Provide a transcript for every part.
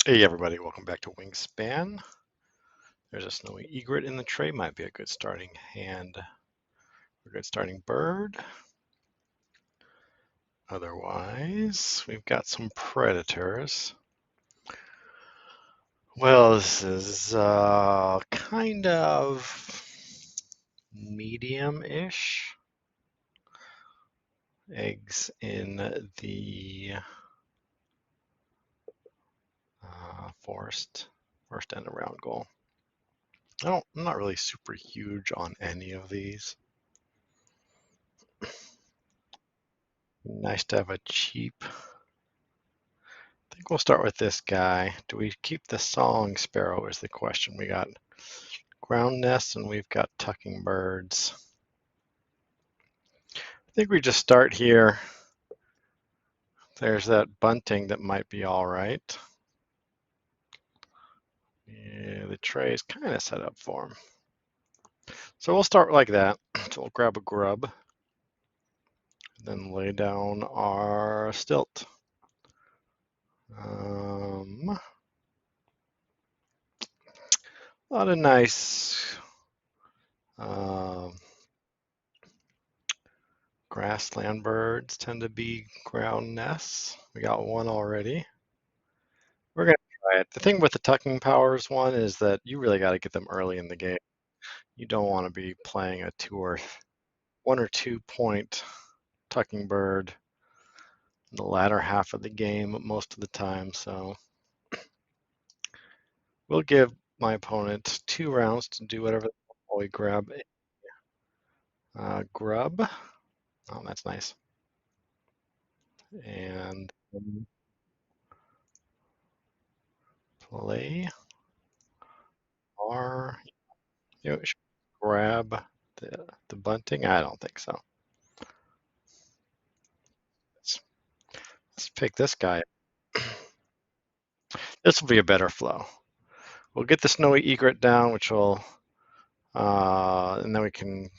Hey everybody, welcome back to Wingspan. There's a snowy egret in the tray, might be a good starting hand, a good starting bird. Otherwise, we've got some predators. Well, this is kind of medium-ish. Eggs in the forest, first and around goal. I'm not really super huge on any of these. Nice to have a cheap. I think we'll start with this guy. Do we keep the song sparrow is the question. We got ground nests and we've got tucking birds. I think we just start here. There's that bunting that might be all right. Yeah, the tray is kind of set up for him. So we'll start like that. So we'll grab a grub, then lay down our stilt. A lot of nice grassland birds tend to be ground nests. We got one already. We're gonna try it. The thing with the tucking powers one is that you really got to get them early in the game. You don't want to be playing a 1 or 2 point tucking bird in the latter half of the game most of the time. So we'll give my opponent 2 rounds to do whatever while we grab a grub. Oh, that's nice. And play our grab the bunting. I don't think so. Let's pick this guy. This will be a better flow. We'll get the snowy egret down, which will, and then we can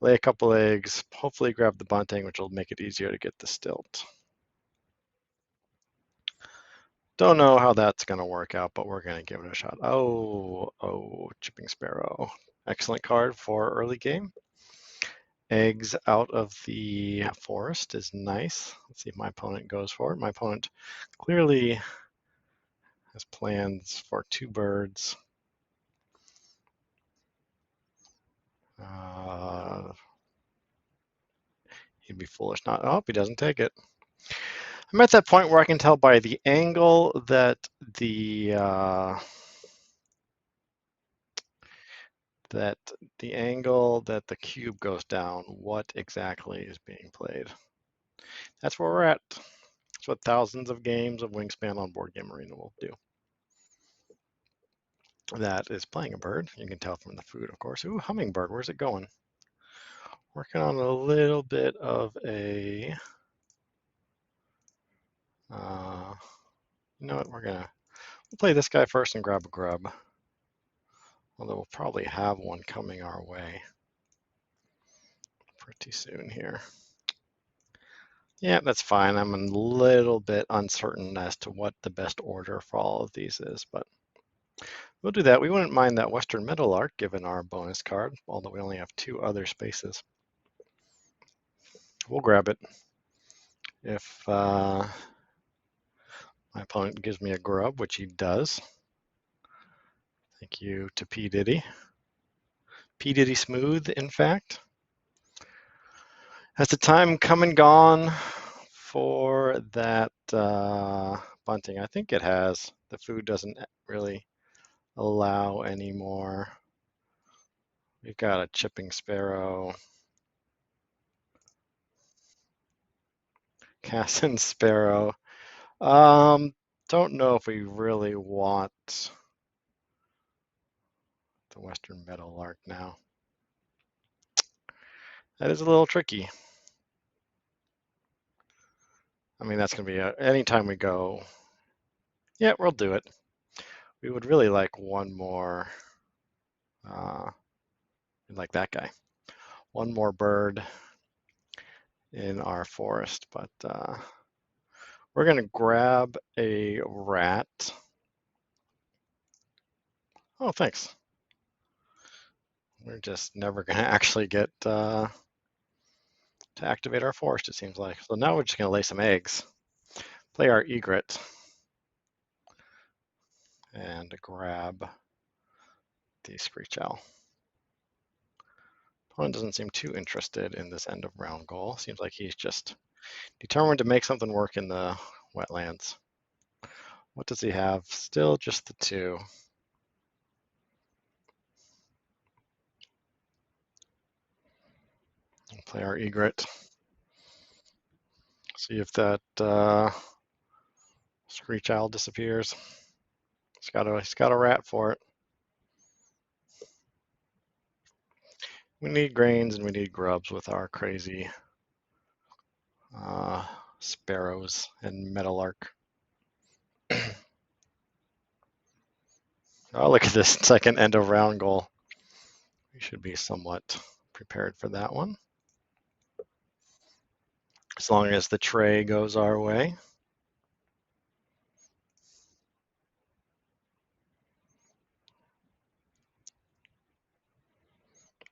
lay a couple eggs, hopefully grab the bunting, which will make it easier to get the stilt. Don't know how that's going to work out, but we're going to give it a shot. Oh, chipping sparrow. Excellent card for early game. Eggs out of the forest is nice. Let's see if my opponent goes for it. My opponent clearly has plans for 2 birds. He'd be foolish not. Oh, he doesn't take it. I'm at that point where I can tell by the angle that the cube goes down, what exactly is being played. That's where we're at. That's what thousands of games of Wingspan on Board Game Arena will do. That is playing a bird. You can tell from the food, of course. Ooh, hummingbird, where's it going? Working on a little bit of a, you know what, we'll play this guy first and grab a grub. Although we'll probably have one coming our way pretty soon here. Yeah, that's fine. I'm a little bit uncertain as to what the best order for all of these is, but we'll do that. We wouldn't mind that Western Meadowlark given our bonus card, although we only have 2 other spaces. We'll grab it. If my opponent gives me a grub, which he does. Thank you to P. Diddy. P. Diddy Smooth, in fact. Has the time come and gone for that bunting? I think it has. The food doesn't really allow anymore. We've got a chipping sparrow, Cassin sparrow. Don't know if we really want the Western Meadowlark now. That is a little tricky. I mean, that's going to be anytime we go. Yeah, we'll do it. We would really like one more, like that guy. One more bird in our forest, but We're going to grab a rat. Oh, thanks. We're just never going to actually get to activate our forest, it seems like. So now we're just going to lay some eggs. Play our egret and grab the screech owl. Opponent doesn't seem too interested in this end of round goal. Seems like he's just determined to make something work in the wetlands. What does he have? Still just the 2. We'll play our egret. See if that screech owl disappears. He's got a rat for it. We need grains and we need grubs with our crazy sparrows and meadowlark. Oh, look at this second end of round goal. We should be somewhat prepared for that one. As long as the tray goes our way.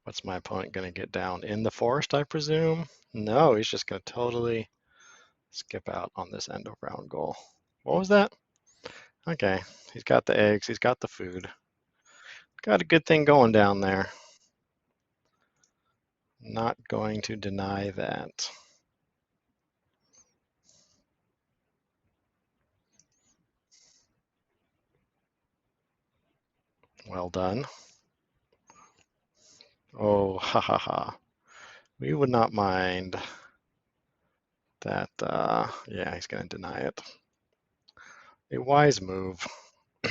What's my opponent going to get down? In the forest, I presume? No, he's just going to totally skip out on this end of round goal. What was that? Okay, he's got the eggs, he's got the food. Got a good thing going down there. Not going to deny that. Well done. Oh, ha ha ha. We would not mind that. Yeah, he's going to deny it. A wise move. I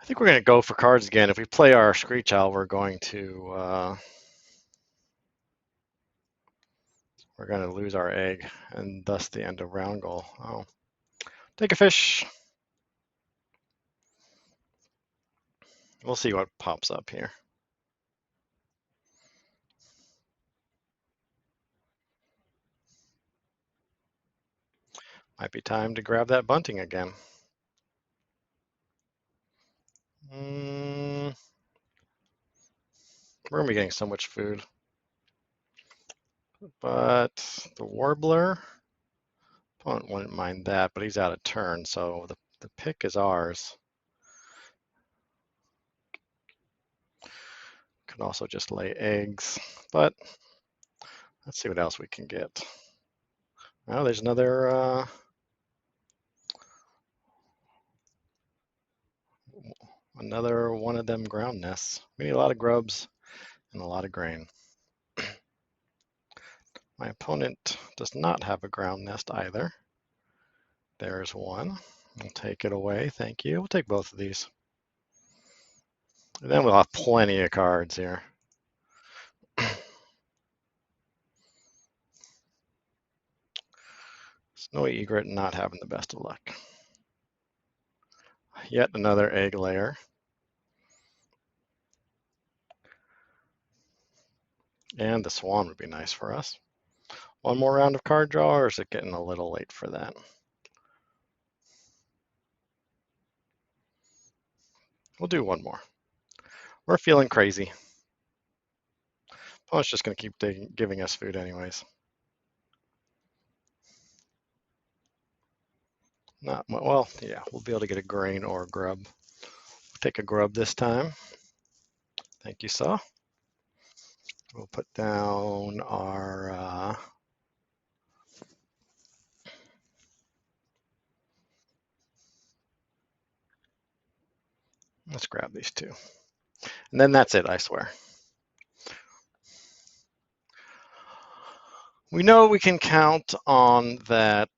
think we're going to go for cards again. If we play our Screech Owl, we're going to lose our egg, and thus the end of round goal. Oh, take a fish. We'll see what pops up here. Might be time to grab that bunting again. We're going to be getting so much food. But the warbler, opponent wouldn't mind that, but he's out of turn, so the pick is ours. Can also just lay eggs, but let's see what else we can get. Oh, there's another one of them ground nests. We need a lot of grubs and a lot of grain. My opponent does not have a ground nest either. There's one. We'll take it away. Thank you. We'll take both of these. And then we'll have plenty of cards here. Snowy egret not having the best of luck. Yet another egg layer. And the swan would be nice for us. One more round of card draw, or is it getting a little late for that? We'll do one more. We're feeling crazy. Oh, it's just going to keep giving us food anyways. Not well, yeah, we'll be able to get a grain or a grub. We'll take a grub this time. Thank you, sir. We'll put down our let's grab these 2. And then that's it, I swear. We know we can count on that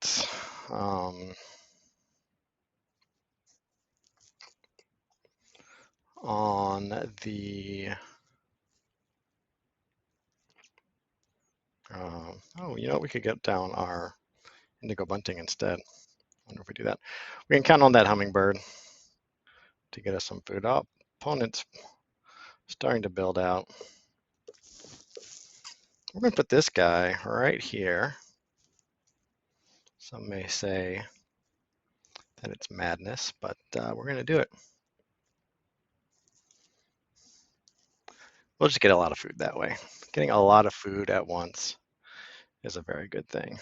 on the oh, you know, we could get down our indigo bunting instead. I wonder if we do that. We can count on that hummingbird to get us some food up. Opponent's Starting to build out. We're going to put this guy right here. Some may say that it's madness, but we're going to do it. We'll just get a lot of food that way. Getting a lot of food at once is a very good thing.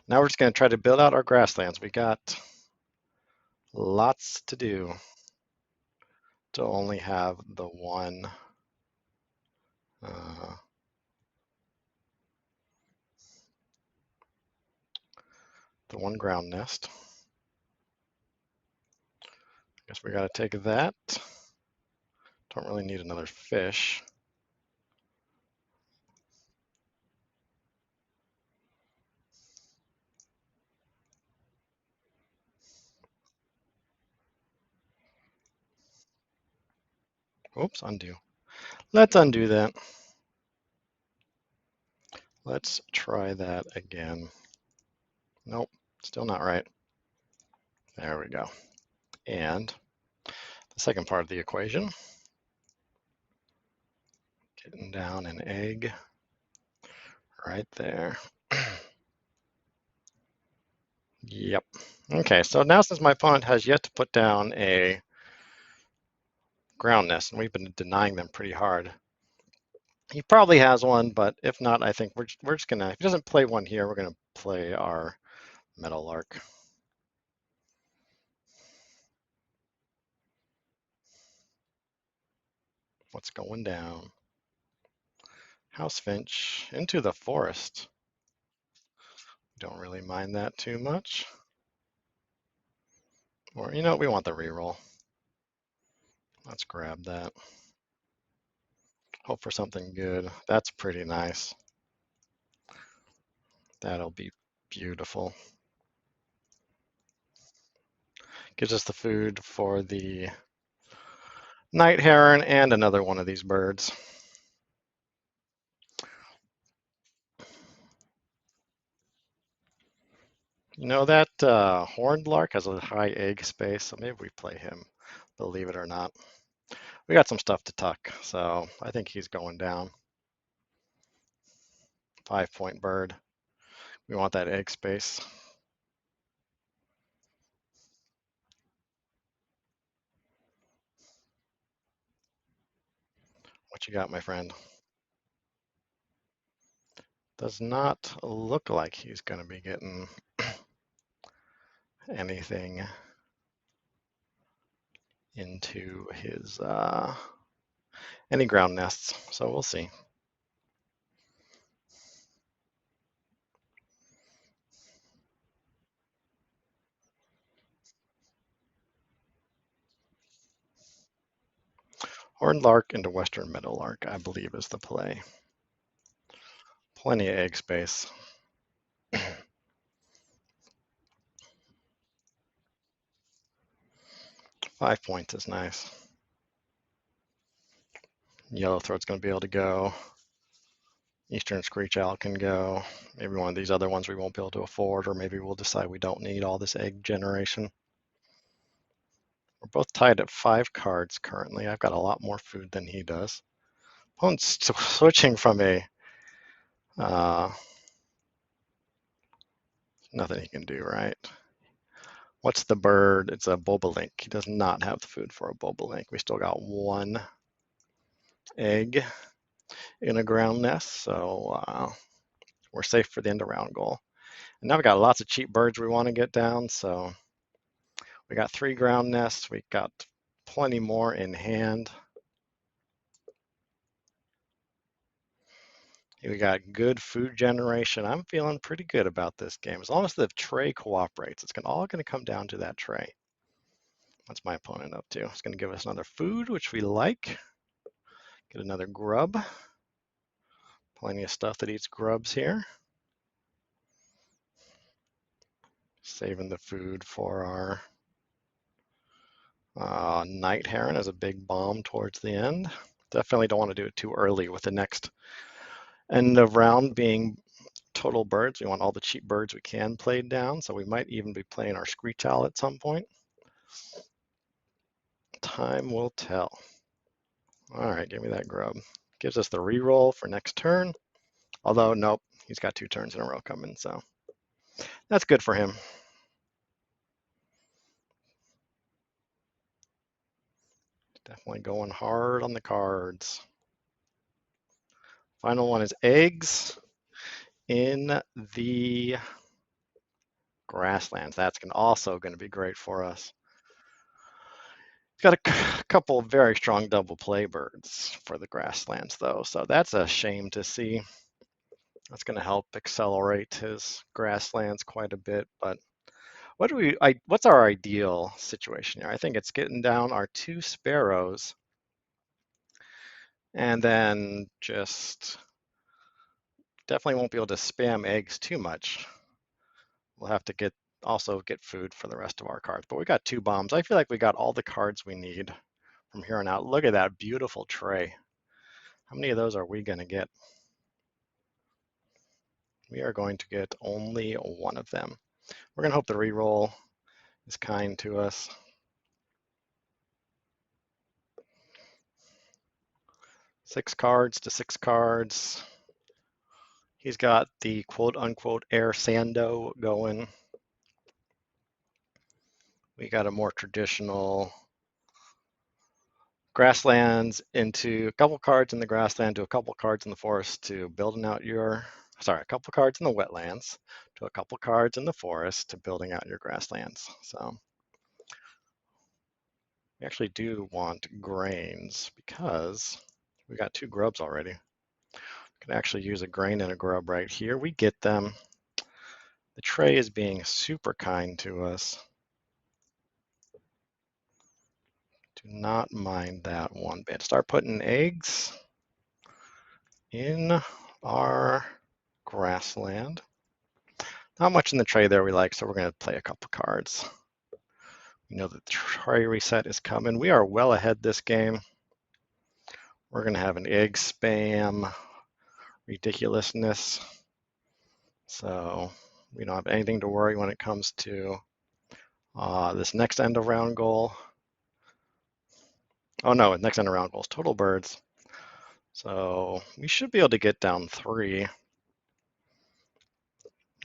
Now we're just going to try to build out our grasslands. We got lots to do to only have the one uh, ground nest. I guess we got to take that. Don't really need another fish. Oops, undo. Let's undo that. Let's try that again. Nope, still not right. There we go. And the second part of the equation, getting down an egg right there. Yep. Okay, so now since my opponent has yet to put down a ground nest, and we've been denying them pretty hard, he probably has one, but if not, I think we're just gonna, if he doesn't play one here, we're gonna play our meadowlark. What's going down? House finch into the forest. Don't really mind that too much. Or, you know, we want the reroll. Let's grab that. Hope for something good. That's pretty nice. That'll be beautiful. Gives us the food for the night heron and another one of these birds. You know, that horned lark has a high egg space, so maybe we play him, believe it or not. We got some stuff to tuck, so I think he's going down. 5-point bird. We want that egg space. What you got, my friend? Does not look like he's going to be getting anything into his any ground nests, so we'll see. Horned lark into western meadowlark, I believe, is the play. Plenty of egg space. 5 points is nice. Yellowthroat's going to be able to go. Eastern Screech Owl can go. Maybe one of these other ones we won't be able to afford, or maybe we'll decide we don't need all this egg generation. We're both tied at 5 cards currently. I've got a lot more food than he does. Opponent's switching from a nothing he can do, right? What's the bird? It's a bobolink. He does not have the food for a bobolink. We still got 1 egg in a ground nest, so we're safe for the end of round goal. And now we got lots of cheap birds we want to get down, so we got 3 ground nests. We got plenty more in hand. We got good food generation. I'm feeling pretty good about this game. As long as the tray cooperates, it's all going to come down to that tray. What's my opponent up to? It's going to give us another food, which we like. Get another grub. Plenty of stuff that eats grubs here. Saving the food for our night heron as a big bomb towards the end. Definitely don't want to do it too early with the next end of round being total birds. We want all the cheap birds we can play down, so we might even be playing our Screech Owl at some point. time will tell. All right, give me that grub. Gives us the reroll for next turn. Although, nope, he's got 2 turns in a row coming, so that's good for him. Definitely going hard on the cards. Final one is eggs in the grasslands. That's also going to be great for us. He's got a couple of very strong double play birds for the grasslands, though, so that's a shame to see. That's going to help accelerate his grasslands quite a bit. But what's our ideal situation here? I think it's getting down our 2 sparrows and then just definitely won't be able to spam eggs too much. We'll have to also get food for the rest of our cards. But we got 2 bombs. I feel like we got all the cards we need from here on out. Look at that beautiful tray. How many of those are we going to get? We are going to get only 1 of them. We're going to hope the reroll is kind to us. 6 cards to 6 cards. He's got the quote unquote air sando going. We got a more traditional grasslands into a couple cards in the grassland to a couple cards in the forest to building out your, sorry, a couple cards in the wetlands to a couple cards in the forest to building out your grasslands. So we actually do want grains because we got 2 grubs already. We can actually use a grain and a grub right here. We get them. The tray is being super kind to us. Do not mind that one bit. Start putting eggs in our grassland. Not much in the tray there we like, so we're going to play a couple cards. We know that the tray reset is coming. We are well ahead this game. We're going to have an egg spam ridiculousness. So we don't have anything to worry when it comes to this next end of round goal. Oh no, next end of round goal is total birds. So we should be able to get down 3.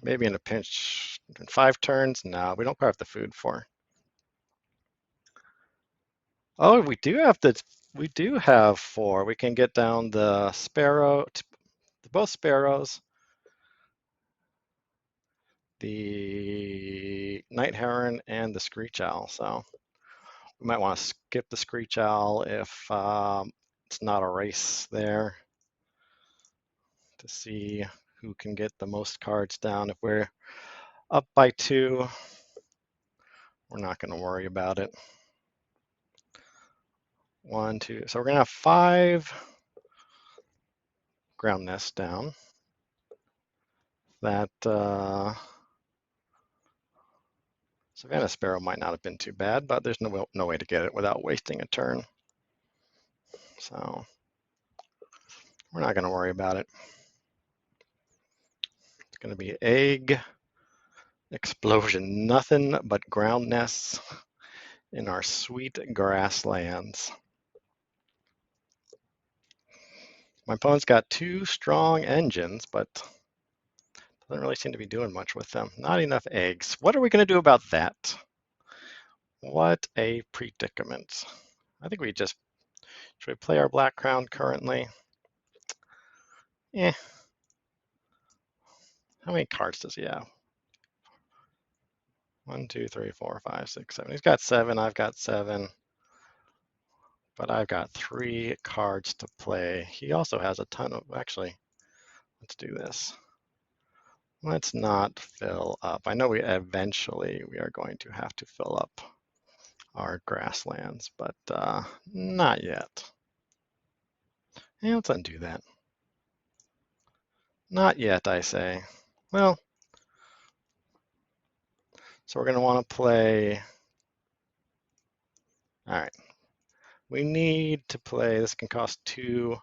Maybe in a pinch in 5 turns. No, we don't quite have the food for. Oh, we do have 4. We can get down the sparrow, both sparrows, the night heron, and the screech owl. So we might want to skip the screech owl if it's not a race there to see who can get the most cards down. If we're up by 2, we're not going to worry about it. 1, 2. So we're going to have 5 ground nests down. That Savannah Sparrow might not have been too bad, but there's no way to get it without wasting a turn. So we're not going to worry about it. It's going to be egg explosion. Nothing but ground nests in our sweet grasslands. My opponent's got 2 strong engines, but doesn't really seem to be doing much with them. Not enough eggs. What are we going to do about that? What a predicament. I think should we play our Black Crown currently? Eh. How many cards does he have? 1, 2, 3, 4, 5, 6, 7. He's got 7. I've got 7. But I've got 3 cards to play. He also has a ton of, actually, let's do this. Let's not fill up. I know eventually we are going to have to fill up our grasslands, but not yet. Yeah, let's undo that. Not yet, I say. Well, so we're going to want to play. All right. We need to play. This can cost 2,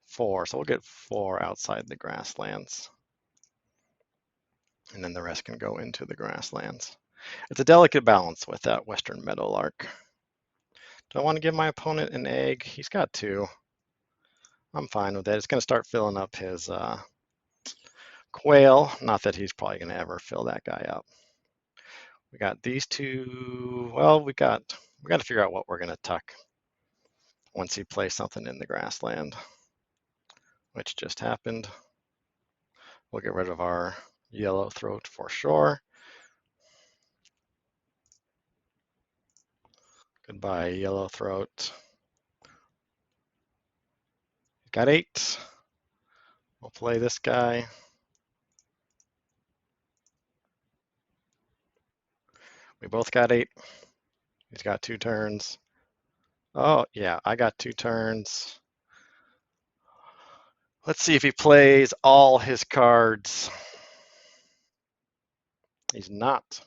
4. So we'll get 4 outside the grasslands. And then the rest can go into the grasslands. It's a delicate balance with that Western Meadowlark. Do I want to give my opponent an egg? He's got two. I'm fine with it. It's going to start filling up his quail. Not that he's probably going to ever fill that guy up. We got these two. Well, we got to figure out what we're going to tuck once he plays something in the grassland, which just happened. We'll get rid of our yellow throat for sure. Goodbye, yellow throat. Got 8. We'll play this guy. We both got 8. He's got 2 turns. Oh, yeah, I got 2 turns. Let's see if he plays all his cards. He's not.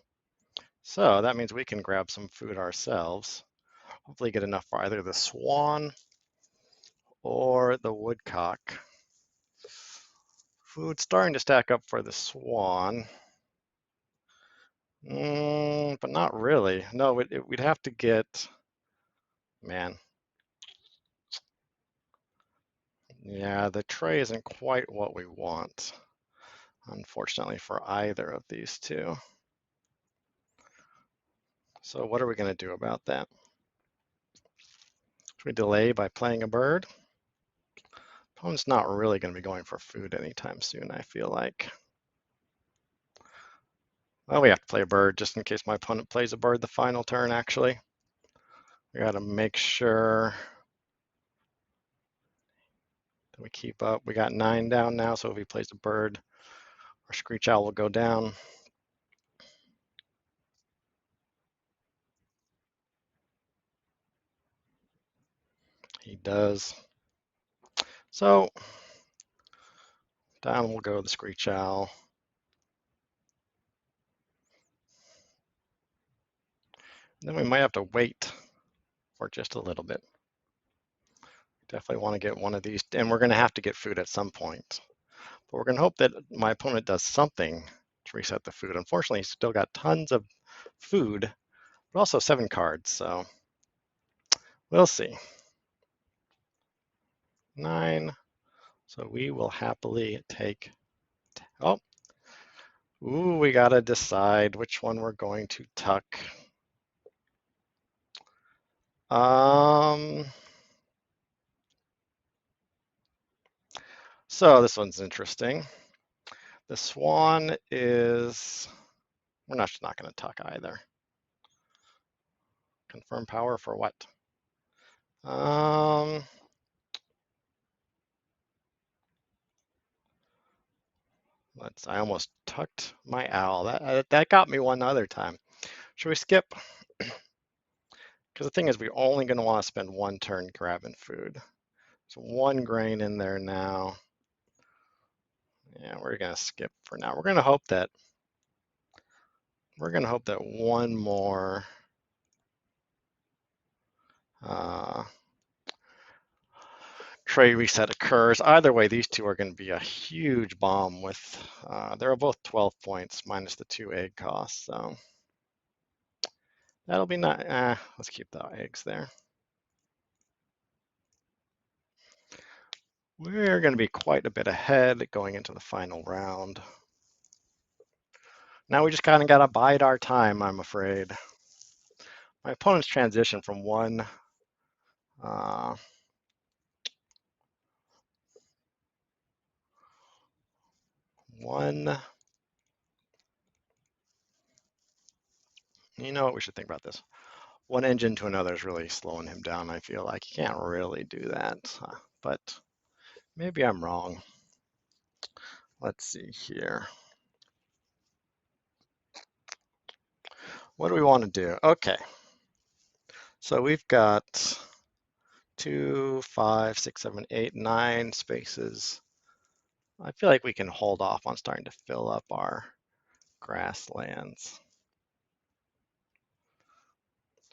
So that means we can grab some food ourselves. Hopefully get enough for either the swan or the woodcock. Food starting to stack up for the swan. But not really. No, we'd have to get, man. Yeah, the tray isn't quite what we want, unfortunately, for either of these two. So what are we going to do about that? Should we delay by playing a bird? Opponent's not really going to be going for food anytime soon, I feel like. Well, we have to play a bird just in case my opponent plays a bird the final turn, actually. We got to make sure that we keep up. We got 9 down now, so if he plays a bird, our screech owl will go down. He does. So down will go the screech owl. Then we might have to wait for just a little bit. Definitely want to get one of these, and we're going to have to get food at some point. But we're going to hope that my opponent does something to reset the food. Unfortunately, he's still got tons of food, but also 7 cards, so we'll see. 9, so we will happily take, oh, ooh, we got to decide which one we're going to tuck. So this one's interesting. The swan is, we're not going to tuck either. Confirm power for what? I almost tucked my owl. That got me one other time. Should we skip? Because the thing is, we're only going to want to spend 1 turn grabbing food. So 1 grain in there now. Yeah, we're going to skip for now. We're going to hope that one more trade reset occurs. Either way, these two are going to be a huge bomb with, they're both 12 points minus the 2 egg costs. So that'll be nice. Let's keep the eggs there. We're going to be quite a bit ahead going into the final round. Now we just kind of got to bide our time, I'm afraid. My opponent's transition from one you know what, we should think about this. One engine to another is really slowing him down, I feel like. He can't really do that, but maybe I'm wrong. Let's see here. What do we want to do? Okay. So we've got 2, 5, 6, 7, 8, 9 spaces. I feel like we can hold off on starting to fill up our grasslands.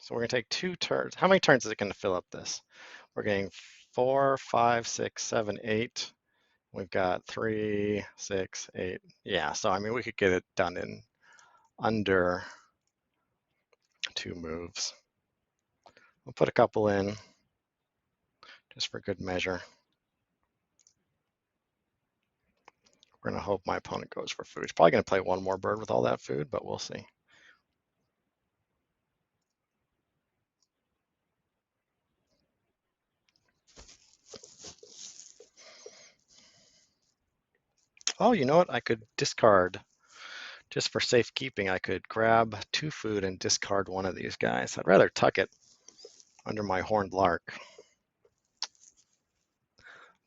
So we're going to take 2 turns. How many turns is it going to fill up this? We're getting 4, 5, 6, 7, 8. We've got 3, 6, 8. Yeah, so I mean, we could get it done in under 2 moves. We'll put a couple in just for good measure. We're going to hope my opponent goes for food. He's probably going to play one more bird with all that food, but we'll see. Oh, you know what? I could discard. Just for safekeeping, I could grab 2 food and discard one of these guys. I'd rather tuck it under my horned lark.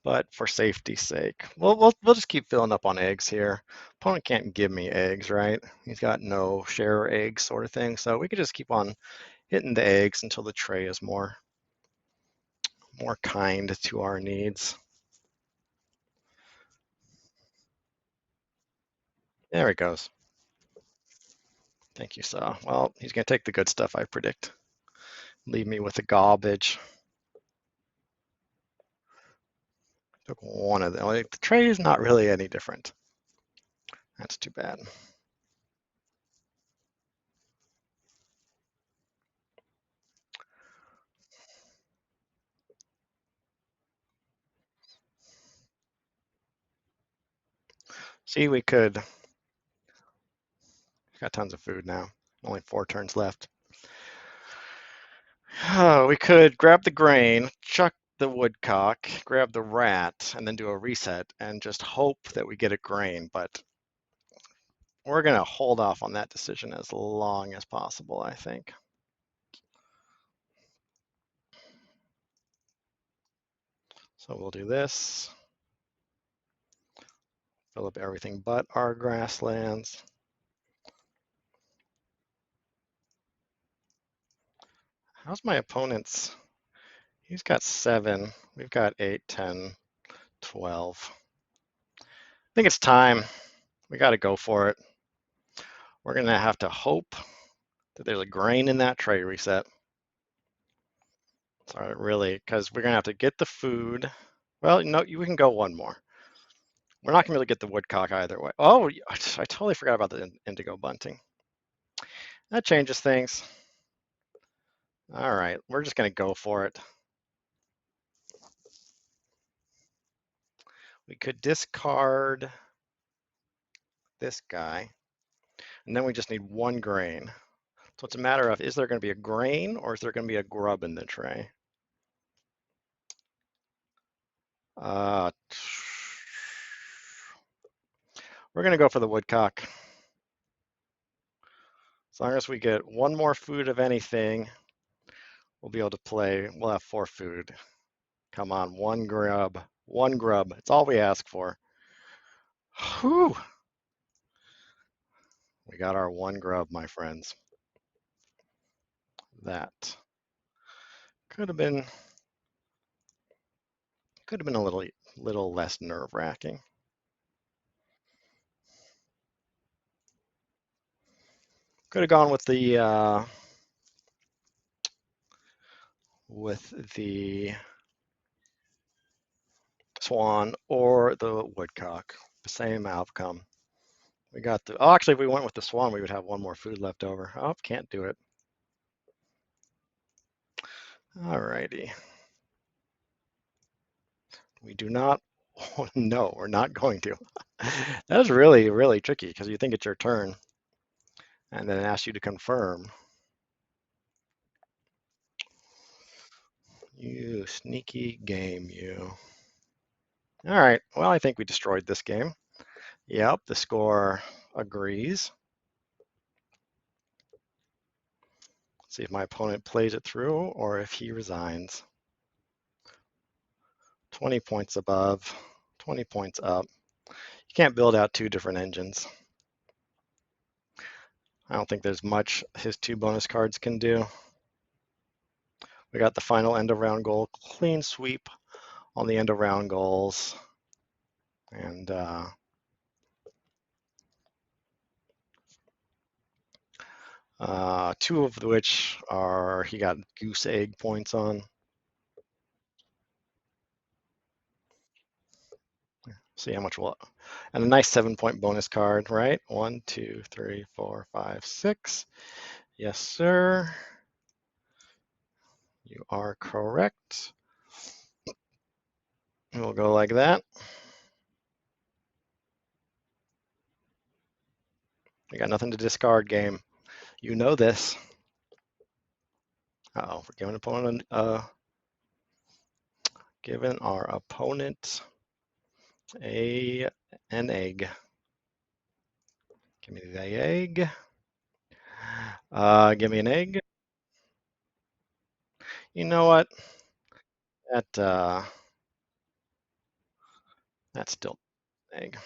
But for safety's sake, we'll just keep filling up on eggs here. Opponent can't give me eggs, right? He's got no share eggs sort of thing. So we could just keep on hitting the eggs until the tray is more kind to our needs. There it goes. Thank you, sir. Well, he's going to take the good stuff, I predict. Leave me with the garbage. Took one of them. Like, the tray is not really any different. That's too bad. See, we could. Got tons of food now. Only 4 turns left. Oh, we could grab the grain, chuck the woodcock, grab the rat, and then do a reset and just hope that we get a grain. But we're going to hold off on that decision as long as possible, I think. So we'll do this. Fill up everything but our grasslands. How's my opponent's? He's got 7. We've got 8, 10, 12. I think it's time. We got to go for it. We're going to have to hope that there's a grain in that tray reset. So really, because we're going to have to get the food. Well, no, we can go one more. We're not going to really get the woodcock either way. Oh, I totally forgot about the indigo bunting. That changes things. All right, we're just going to go for it. We could discard this guy, and then we just need 1 grain. So it's a matter of, is there going to be a grain or is there going to be a grub in the tray? We're going to go for the woodcock. As long as we get 1 more food of anything, we'll be able to play. We'll have 4 food. Come on, 1 grub. 1 grub. It's all we ask for. Whew. We got our 1 grub, my friends. That could have been a little less nerve-wracking. Could have gone with the swan or the woodcock. Same outcome. We got the. Oh, actually, if we went with the swan, we would have 1 more food left over. Oh, can't do it. All righty. We do not. Oh, no, we're not going to. That was really, really tricky because you think it's your turn and then it asks you to confirm. You sneaky game, you. All right, well, I think we destroyed this game. Yep, the score agrees. See if my opponent plays it through or if he resigns. 20 points above, 20 points up. You can't build out 2 different engines. I don't think there's much his 2 bonus cards can do. We got the final end of round goal, clean sweep on the end of round goals. And 2 of which are he got goose egg points on. See how much will, and a nice 7-point bonus card, right? 1, 2, 3, 4, 5, 6. Yes, sir. You are correct. We'll go like that. We got nothing to discard, game. You know this. Uh-oh, we're giving our opponent an egg. Give me the egg. Give me an egg. You know what? That's still an egg.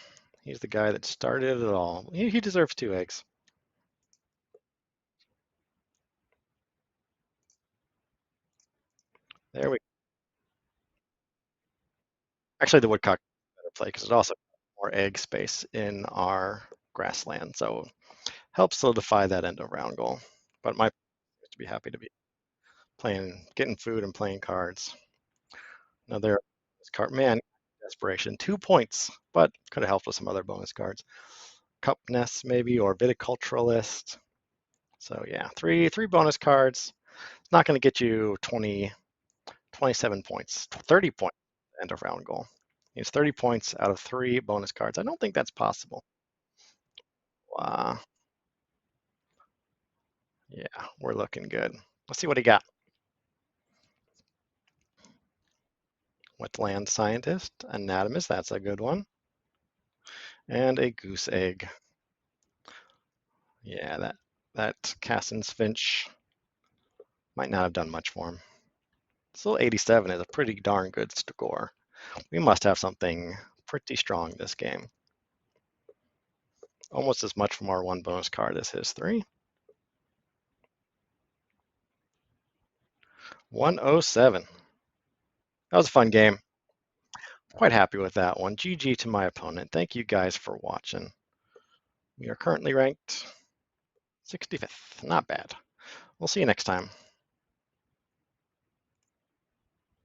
He's the guy that started it all. He deserves 2 eggs. There we. Actually, the woodcock is a better play because it also has more egg space in our grassland, so helps solidify that end of round goal. But my to be happy to be playing, getting food and playing cards. Another card, man, desperation, 2 points, but could have helped with some other bonus cards. Cup Nest maybe, or Viticulturalist. So yeah, three bonus cards. It's not going to get you 27 points, 30 points end of round goal. It's 30 points out of 3 bonus cards. I don't think that's possible. Yeah, we're looking good. Let's see what he got. Wetland Scientist, Anatomist, that's a good one. And a Goose Egg. Yeah, that Cassin's Finch might not have done much for him. Still 87 is a pretty darn good score. We must have something pretty strong this game. Almost as much from our 1 bonus card as his 3. 107. That was a fun game. Quite happy with that one. GG to my opponent. Thank you guys for watching. We are currently ranked 65th. Not bad. We'll see you next time.